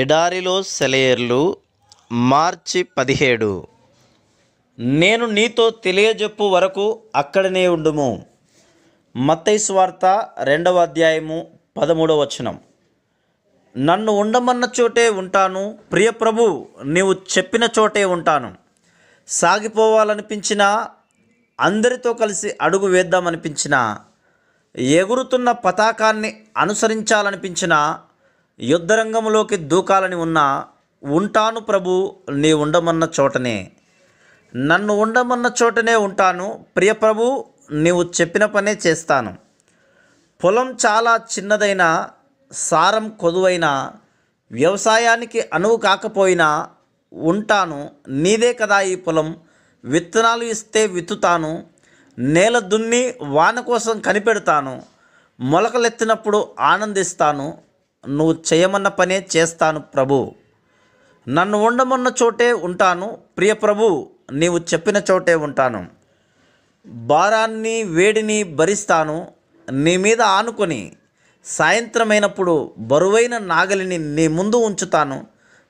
ఎడారిలో సెలయేర్లు మార్చి 17. నేను నీతో తెలియజెప్పు వరకు అక్కడనే ఉండుము. మత్తయి సువార్త 2వ అధ్యాయము 13వ వచనం. నన్ను ఉండమన్న చోటే ఉంటాను, ప్రియ ప్రభు నీవు చెప్పిన చోటే ఉంటాను. సాగిపోవాలనిపించినా, అందరితో కలిసి అడుగు వేద్దామనిపించినా, ఎగురుతున్న పతాకాన్ని అనుసరించాలనిపించినా, యుద్ధరంగంలోకి దూకాలని ఉన్నా, ఉంటాను ప్రభు నీ ఉండమన్న చోటనే. నన్ను ఉండమన్న చోటనే ఉంటాను, ప్రియ ప్రభు నీవు చెప్పిన పనే చేస్తాను. పొలం చాలా చిన్నదైనా, సారం కొదువైనా, వ్యవసాయానికి అనువు కాకపోయినా ఉంటాను. నీదే కదా ఈ పొలం, విత్తనాలు ఇస్తే విత్తుతాను, నేల దున్ని వాన కోసం కనిపెడతాను, మొలకలెత్తినప్పుడు ఆనందిస్తాను. నువ్వు చేయమన్న పనే చేస్తాను ప్రభు. నన్ను ఉండమన్న చోటే ఉంటాను, ప్రియ ప్రభు నీవు చెప్పిన చోటే ఉంటాను. భారాన్ని వేడిని భరిస్తాను నీ మీద ఆనుకొని. సాయంత్రమైనప్పుడు బరువైన నాగలిని నీ ముందు ఉంచుతాను.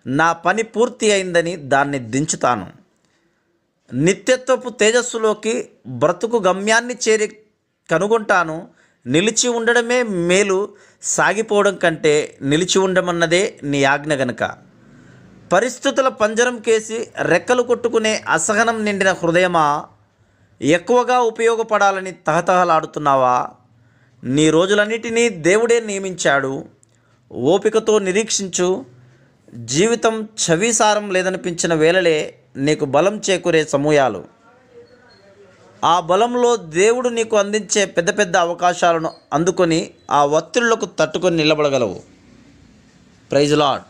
నా పని పూర్తి అయిందని దాన్ని దించుతాను. నిత్యత్వపు తేజస్సులోకి బ్రతుకు గమ్యాన్ని చేరి కనుగొంటాను. నిలిచి ఉండడమే మేలు, సాగిపోవడం కంటే నిలిచి ఉండమన్నదే నీ ఆజ్ఞ గనుక. పరిస్థితుల పంజరం కేసి రెక్కలు కొట్టుకునే అసహనం నిండిన హృదయమా, ఎక్కువగా ఉపయోగపడాలని తహతహలాడుతున్నావా? నీ రోజులన్నిటినీ దేవుడే నియమించాడు. ఓపికతో నిరీక్షించు. జీవితం చవిసారం లేదనిపించిన వేళలే నీకు బలం చేకూరే సమూహాలు. ఆ బలంలో దేవుడు నీకు అందించే పెద్ద పెద్ద అవకాశాలను అందుకొని ఆ ఒత్తిళ్లకు తట్టుకొని నిలబడగలవు. Praise lord.